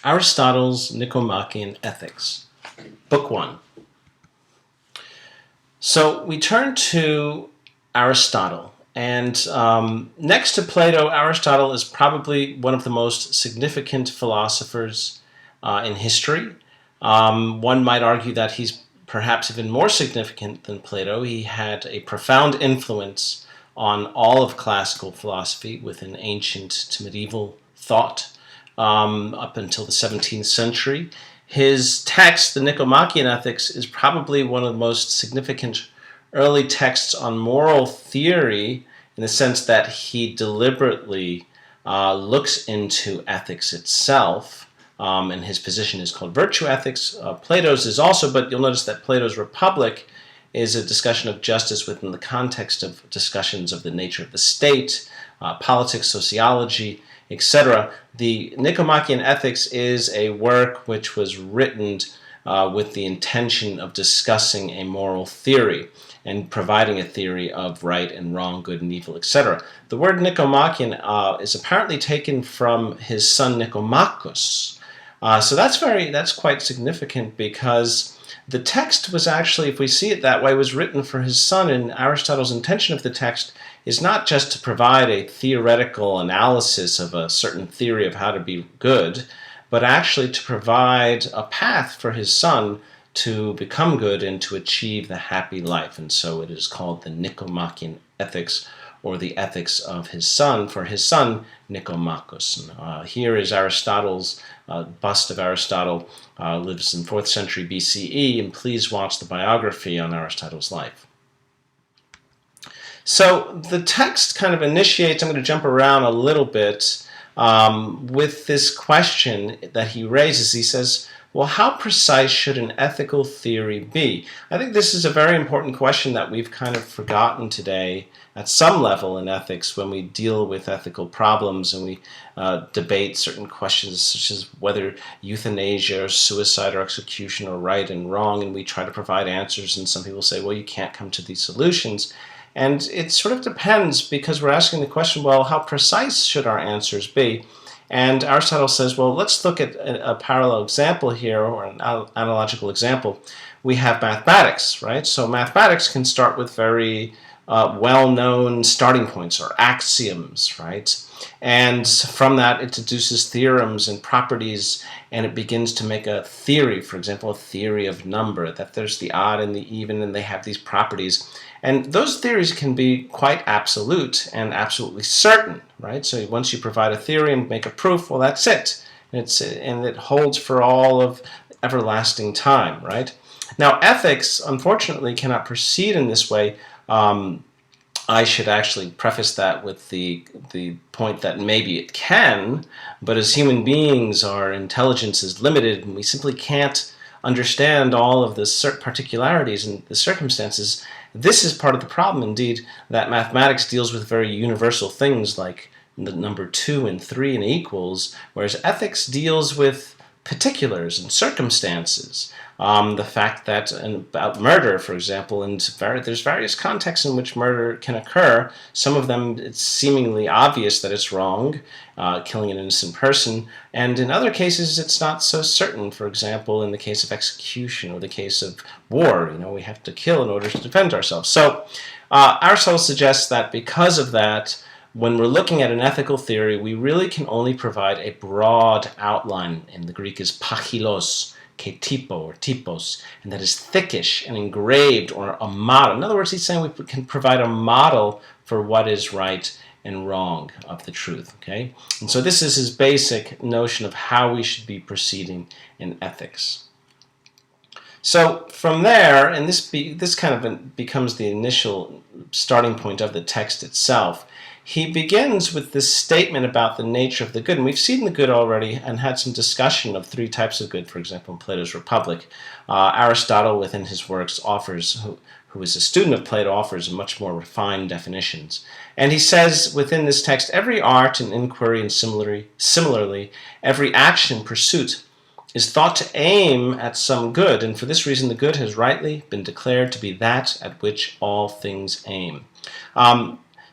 Aristotle's Nicomachean Ethics, Book 1. So we turn to Aristotle, and next to Plato, Aristotle is probably one of the most significant philosophers in history. One might argue that he's perhaps even more significant than Plato. He had a profound influence on all of classical philosophy within ancient to medieval thought up until the 17th century. His text, the Nicomachean Ethics, is probably one of the most significant early texts on moral theory in the sense that he deliberately looks into ethics itself, and his position is called virtue ethics. Plato's is also, but you'll notice that Plato's Republic is a discussion of justice within the context of discussions of the nature of the state, politics, sociology, etc. The Nicomachean Ethics is a work which was written with the intention of discussing a moral theory and providing a theory of right and wrong, good and evil, etc. The word Nicomachean is apparently taken from his son Nicomachus. So that's quite significant, because the text was actually, if we see it that way, was written for his son, and Aristotle's intention of the text is not just to provide a theoretical analysis of a certain theory of how to be good, but actually to provide a path for his son to become good and to achieve the happy life. And so it is called the Nicomachean Ethics, or the ethics of his son, for his son Nicomachus. Here is Aristotle's bust of Aristotle, lives in 4th century BCE, and please watch the biography on Aristotle's life. So the text kind of initiates, I'm going to jump around a little bit, with this question that he raises. He says, well, how precise should an ethical theory be? I think this is a very important question that we've kind of forgotten today at some level in ethics when we deal with ethical problems and we debate certain questions such as whether euthanasia or suicide or execution are right and wrong, and we try to provide answers, and some people say, well, you can't come to these solutions. And it sort of depends, because we're asking the question, well, how precise should our answers be? And Aristotle says, well, let's look at a parallel example here, or an analogical example. We have mathematics, right? So mathematics can start with very well-known starting points or axioms, right? And from that, it deduces theorems and properties, and it begins to make a theory, for example, a theory of number, that there's the odd and the even, and they have these properties. And those theories can be quite absolute and absolutely certain, right? So once you provide a theory and make a proof, well, that's it. And it holds for all of everlasting time, right? Now, ethics, unfortunately, cannot proceed in this way. I should actually preface that with the point that maybe it can, but as human beings, our intelligence is limited, and we simply can't understand all of the particularities and the circumstances. This is part of the problem, indeed, that mathematics deals with very universal things like the number 2 and 3 and equals, whereas ethics deals with particulars and circumstances. The fact that about murder, for example, and there's various contexts in which murder can occur. Some of them, it's seemingly obvious that it's wrong, killing an innocent person, and in other cases it's not so certain. For example, in the case of execution or the case of war, we have to kill in order to defend ourselves. So Aristotle suggests that because of that, when we're looking at an ethical theory, we really can only provide a broad outline. In the Greek is pachylos, typo or typos, and that is thickish and engraved, or a model. In other words, he's saying we can provide a model for what is right and wrong of the truth. Okay, and so this is his basic notion of how we should be proceeding in ethics. So from there, and this kind of becomes the initial starting point of the text itself, he begins with this statement about the nature of the good. And we've seen the good already and had some discussion of 3 types of good, for example, in Plato's Republic. Aristotle, within his works, who is a student of Plato, offers much more refined definitions. And he says within this text, every art and inquiry, and similarly, every action and pursuit is thought to aim at some good, and for this reason the good has rightly been declared to be that at which all things aim.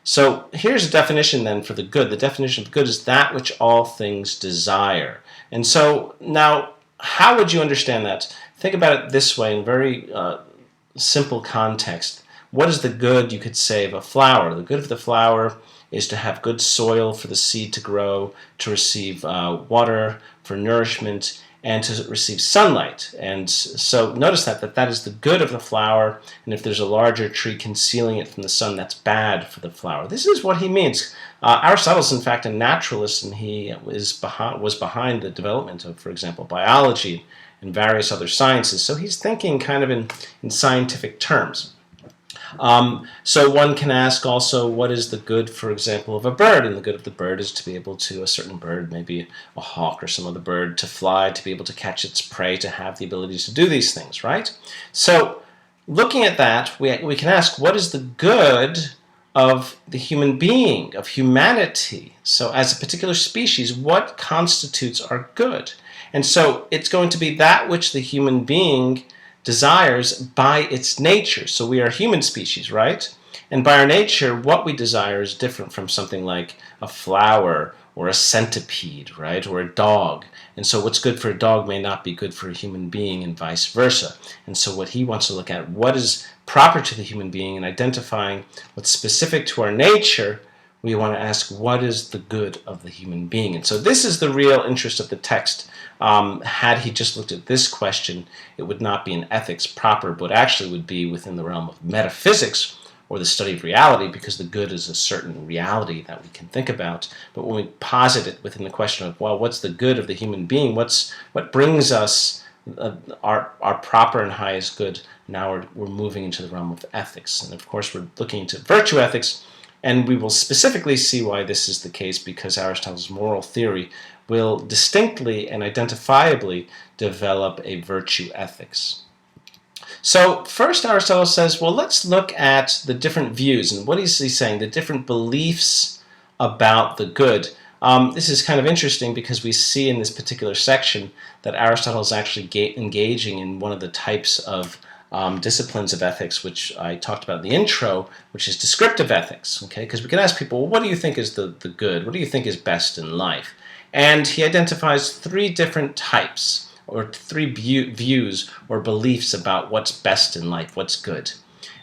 So here's a definition then for the good. The definition of good is that which all things desire. And so now, how would you understand that? Think about it this way in very simple context. What is the good, you could say, of a flower? The good of the flower is to have good soil for the seed to grow, to receive water for nourishment, and to receive sunlight. And so notice that is the good of the flower, and if there's a larger tree concealing it from the sun, that's bad for the flower. This is what he means. Aristotle is in fact a naturalist, and he was behind the development of, for example, biology and various other sciences. So he's thinking kind of in scientific terms. So one can ask also, what is the good, for example, of a bird? And the good of the bird is to be able to, a certain bird, maybe a hawk or some other bird, to fly, to be able to catch its prey, to have the ability to do these things, right? So looking at that, we can ask, what is the good of the human being, of humanity? So as a particular species, what constitutes our good? And so it's going to be that which the human being desires by its nature. So we are a human species, right? And by our nature, what we desire is different from something like a flower or a centipede, right? Or a dog. And so what's good for a dog may not be good for a human being, and vice versa. And so what he wants to look at, what is proper to the human being, and identifying what's specific to our nature, we want to ask, what is the good of the human being? And so this is the real interest of the text. Had he just looked at this question, it would not be an ethics proper, but actually would be within the realm of metaphysics, or the study of reality, because the good is a certain reality that we can think about. But when we posit it within the question of, well, what's the good of the human being? What brings us our proper and highest good? Now we're moving into the realm of ethics. And of course, we're looking into virtue ethics, and we will specifically see why this is the case, because Aristotle's moral theory will distinctly and identifiably develop a virtue ethics. So first Aristotle says, well, let's look at the different views. And what is he saying? The different beliefs about the good. This is kind of interesting because we see in this particular section that Aristotle is actually engaging in one of the types of disciplines of ethics, which I talked about in the intro, which is descriptive ethics. Okay, because we can ask people, well, what do you think is the good? What do you think is best in life? And he identifies three different types, or three views or beliefs about what's best in life, what's good.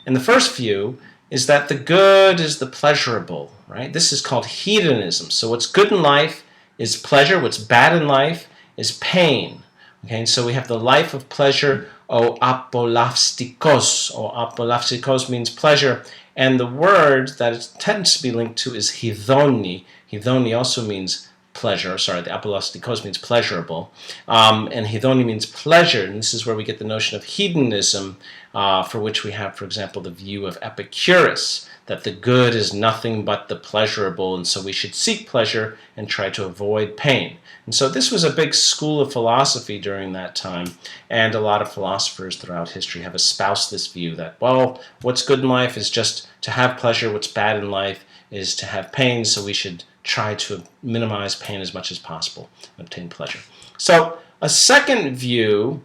And the first view is that the good is the pleasurable, right? This is called hedonism. So what's good in life is pleasure, what's bad in life is pain. Okay, and so we have the life of pleasure, o apolafstikos. O apolafstikos means pleasure, and the word that it tends to be linked to is hedoni. Hedoni also means pleasure. Sorry, the apollastikos means pleasurable, and hedoni means pleasure, and this is where we get the notion of hedonism, for which we have, for example, the view of Epicurus, that the good is nothing but the pleasurable, and so we should seek pleasure and try to avoid pain. And so this was a big school of philosophy during that time, and a lot of philosophers throughout history have espoused this view that, well, what's good in life is just to have pleasure, what's bad in life is to have pain, so we should try to minimize pain as much as possible and obtain pleasure. So a second view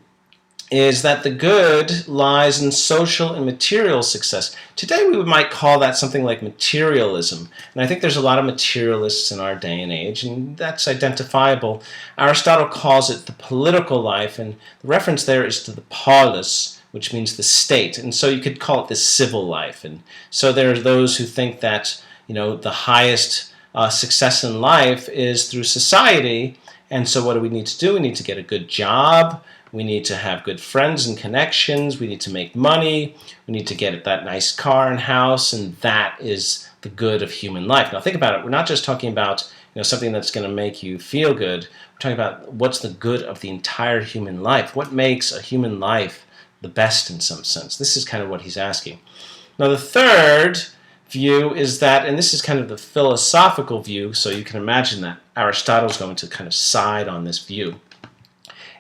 is that the good lies in social and material success. Today we might call that something like materialism, and I think there's a lot of materialists in our day and age, and that's identifiable. Aristotle calls it the political life, and the reference there is to the polis, which means the state, and so you could call it the civil life. And so there are those who think that, you know, the highest success in life is through society, and so what do we need to do? We need to get a good job, we need to have good friends and connections, we need to make money, we need to get that nice car and house, and that is the good of human life. Now think about it, we're not just talking about, you know, something that's going to make you feel good, we're talking about what's the good of the entire human life, what makes a human life the best in some sense. This is kind of what he's asking. Now the third view is that, and this is kind of the philosophical view, so you can imagine that Aristotle's going to kind of side on this view,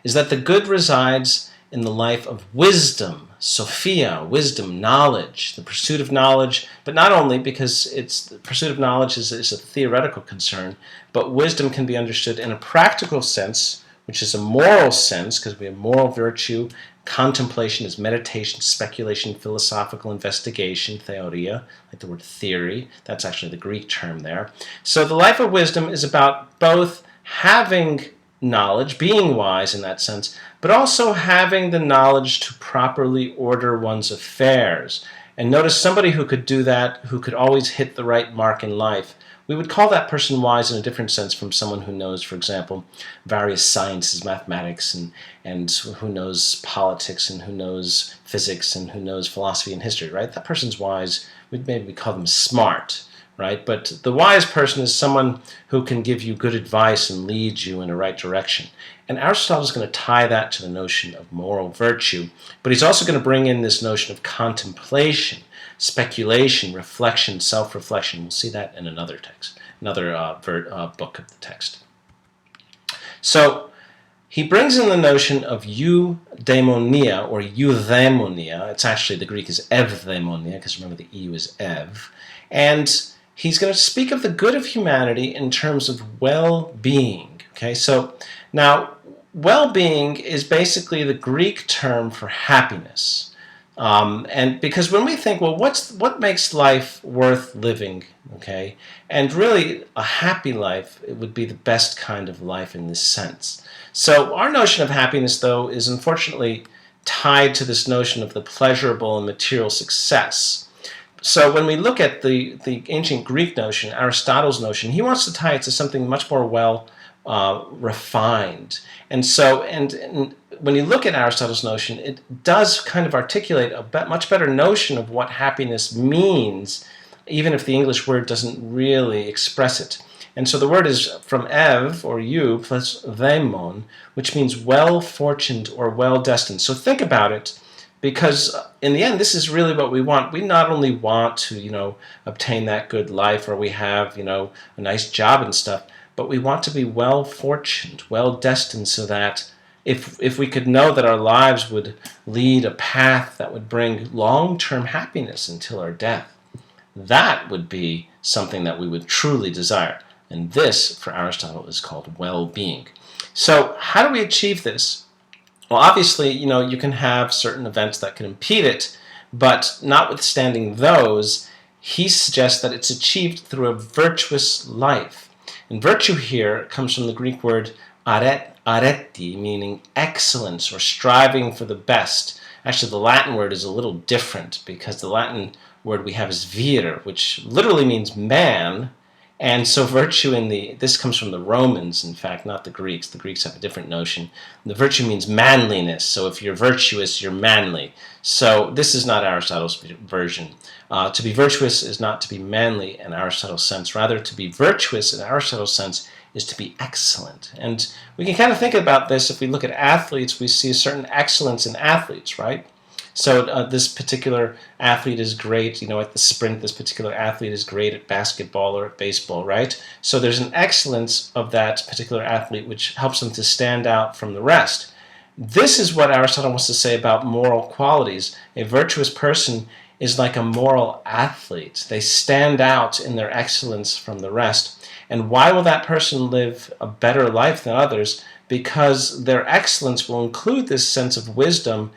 is that the good resides in the life of wisdom, Sophia, wisdom, knowledge, the pursuit of knowledge, but not only because the pursuit of knowledge is a theoretical concern, but wisdom can be understood in a practical sense, which is a moral sense, because we have moral virtue Contemplation is meditation, speculation, philosophical investigation, theoria, like the word theory. That's actually the Greek term there. So the life of wisdom is about both having knowledge, being wise in that sense, but also having the knowledge to properly order one's affairs. And notice somebody who could do that, who could always hit the right mark in life, we would call that person wise in a different sense from someone who knows, for example, various sciences, mathematics, and who knows politics, and who knows physics, and who knows philosophy and history, right? That person's wise. Maybe call them smart, right? But the wise person is someone who can give you good advice and lead you in the right direction. And Aristotle is going to tie that to the notion of moral virtue, but he's also going to bring in this notion of contemplation, speculation, reflection, self-reflection. We'll see that in another text, another book of the text. So he brings in the notion of eudaimonia or eudaimonia. It's actually, the Greek is evdaimonia, because remember the EU is ev. And he's going to speak of the good of humanity in terms of well-being. Okay, so now well-being is basically the Greek term for happiness. And because when we think, well, what makes life worth living, okay? And really, a happy life, it would be the best kind of life in this sense. So our notion of happiness, though, is unfortunately tied to this notion of the pleasurable and material success. So when we look at the ancient Greek notion, Aristotle's notion, he wants to tie it to something much more refined. And so, and when you look at Aristotle's notion, it does kind of articulate a much better notion of what happiness means, even if the English word doesn't really express it. And so the word is from ev, or you, plus daimon, which means well-fortuned or well-destined. So think about it, because in the end, this is really what we want. We not only want to, obtain that good life, or we have, a nice job and stuff, but we want to be well-fortuned, well-destined, so that if we could know that our lives would lead a path that would bring long-term happiness until our death, that would be something that we would truly desire. And this, for Aristotle, is called well-being. So how do we achieve this? Well, obviously, you can have certain events that can impede it, but notwithstanding those, he suggests that it's achieved through a virtuous life. And virtue here comes from the Greek word areti, meaning excellence or striving for the best. Actually, the Latin word is a little different, because the Latin word we have is vir, which literally means man. And so virtue this comes from the Romans, in fact, not the Greeks. The Greeks have a different notion. The virtue means manliness. So if you're virtuous, you're manly. So this is not Aristotle's version. To be virtuous is not to be manly in Aristotle's sense. Rather, to be virtuous in Aristotle's sense is to be excellent. And we can kind of think about this. If we look at athletes, we see a certain excellence in athletes, right? So this particular athlete is great, at the sprint. This particular athlete is great at basketball or at baseball, right? So there's an excellence of that particular athlete which helps them to stand out from the rest. This is what Aristotle wants to say about moral qualities. A virtuous person is like a moral athlete. They stand out in their excellence from the rest. And why will that person live a better life than others? Because their excellence will include this sense of wisdom,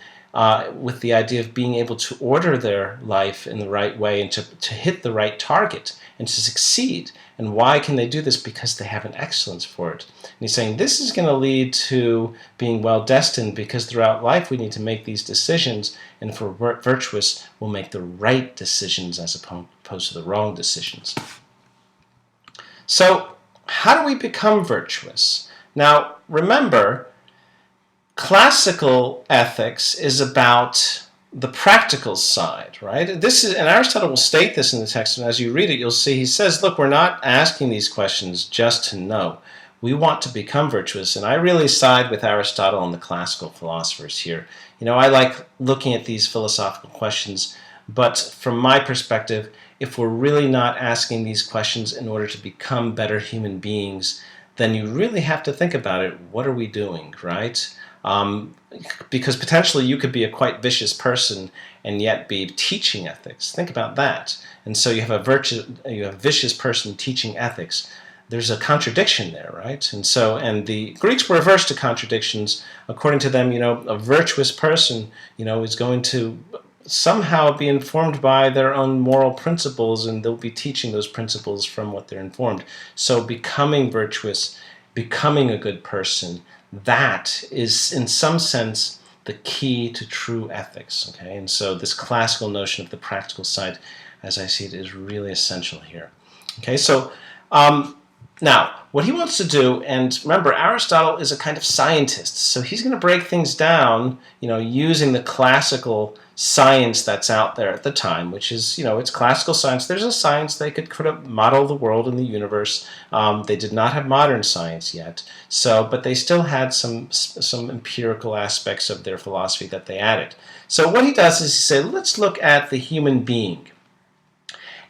with the idea of being able to order their life in the right way and to hit the right target and to succeed. And why can they do this? Because they have an excellence for it. And he's saying this is going to lead to being well-destined, because throughout life we need to make these decisions, and if we're virtuous, we'll make the right decisions as opposed to the wrong decisions. So how do we become virtuous? Now, remember, classical ethics is about the practical side, right? And Aristotle will state this in the text, and as you read it, you'll see he says, look, we're not asking these questions just to know. We want to become virtuous, and I really side with Aristotle and the classical philosophers here. I like looking at these philosophical questions, but from my perspective, if we're really not asking these questions in order to become better human beings, then you really have to think about it. What are we doing, right? Because potentially you could be a quite vicious person and yet be teaching ethics. Think about that. And so you have a vicious person teaching ethics. there's a contradiction there, right? And the Greeks were averse to contradictions. According to them, a virtuous person, is going to somehow be informed by their own moral principles, and they'll be teaching those principles from what they're informed. So becoming virtuous, becoming a good person, that is in some sense the key to true ethics. Okay, and so this classical notion of the practical side, as I see it, is really essential here. Okay, so now what he wants to do, and remember, Aristotle is a kind of scientist, so he's going to break things down, using the classical science that's out there at the time, which is, it's classical science. There's a science they could model the world and the universe. They did not have modern science yet, but they still had some empirical aspects of their philosophy that they added. So what he does is he says, let's look at the human being.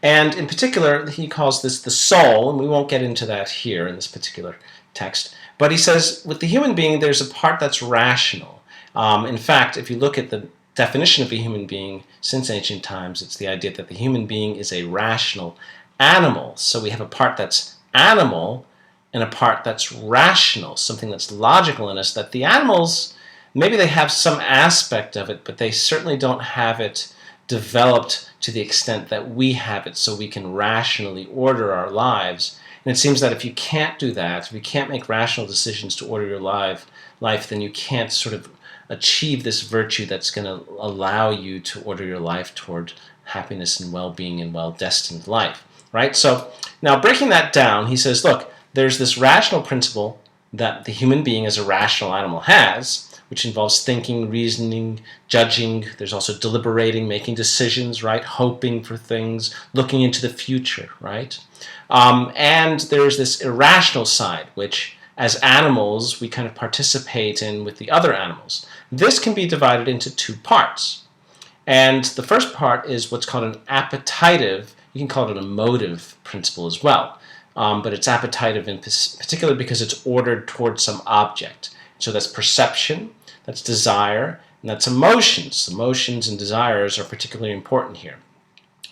And in particular, he calls this the soul, and we won't get into that here in this particular text. But he says, with the human being, there's a part that's rational. In fact, if you look at the definition of a human being since ancient times, it's the idea that the human being is a rational animal. So we have a part that's animal and a part that's rational, something that's logical in us, that the animals, maybe they have some aspect of it, but they certainly don't have it developed to the extent that we have it, so we can rationally order our lives. And it seems that if you can't do that, if you can't make rational decisions to order your life, then you can't sort of achieve this virtue that's going to allow you to order your life toward happiness and well-being and well-destined life, right? So now breaking that down, he says, look, there's this rational principle that the human being as a rational animal has, which involves thinking, reasoning, judging. There's also deliberating, making decisions, right? Hoping for things, looking into the future, right? And there's this irrational side, which as animals we kind of participate in with the other animals. This can be divided into two parts. And the first part is what's called an appetitive, you can call it an emotive principle as well. But it's appetitive in particular because it's ordered towards some object. So that's perception, that's desire, and that's emotions. Emotions and desires are particularly important here.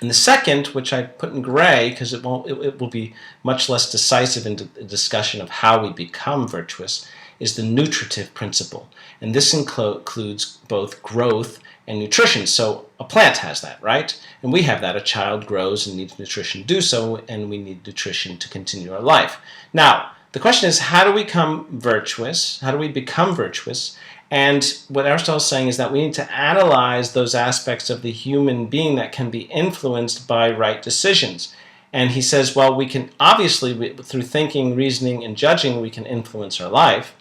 And the second, which I put in gray because it will be much less decisive in the discussion of how we become virtuous, is the nutritive principle. And this includes both growth and nutrition. So a plant has that, right? And we have that. A child grows and needs nutrition to do so, and we need nutrition to continue our life. Now, the question is, how do we become virtuous? How do we become virtuous? And what Aristotle is saying is that we need to analyze those aspects of the human being that can be influenced by right decisions. And he says, well, we can obviously, through thinking, reasoning, and judging, we can influence our life.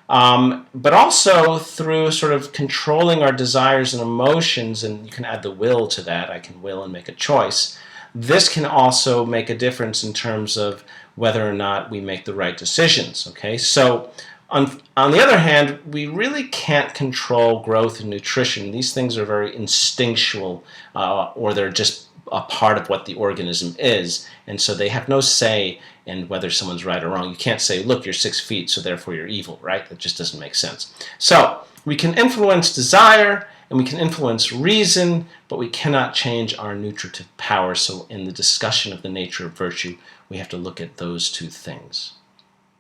But also through sort of controlling our desires and emotions, and you can add the will to that. I can will and make a choice. This can also make a difference in terms of whether or not we make the right decisions. Okay, so on the other hand, we really can't control growth and nutrition. These things are very instinctual, or they're just a part of what the organism is, and so they have no say in whether someone's right or wrong. You can't say, look, you're 6 feet, so therefore you're evil, right? That just doesn't make sense. So we can influence desire, and we can influence reason, but we cannot change our nutritive power. So in the discussion of the nature of virtue, we have to look at those two things.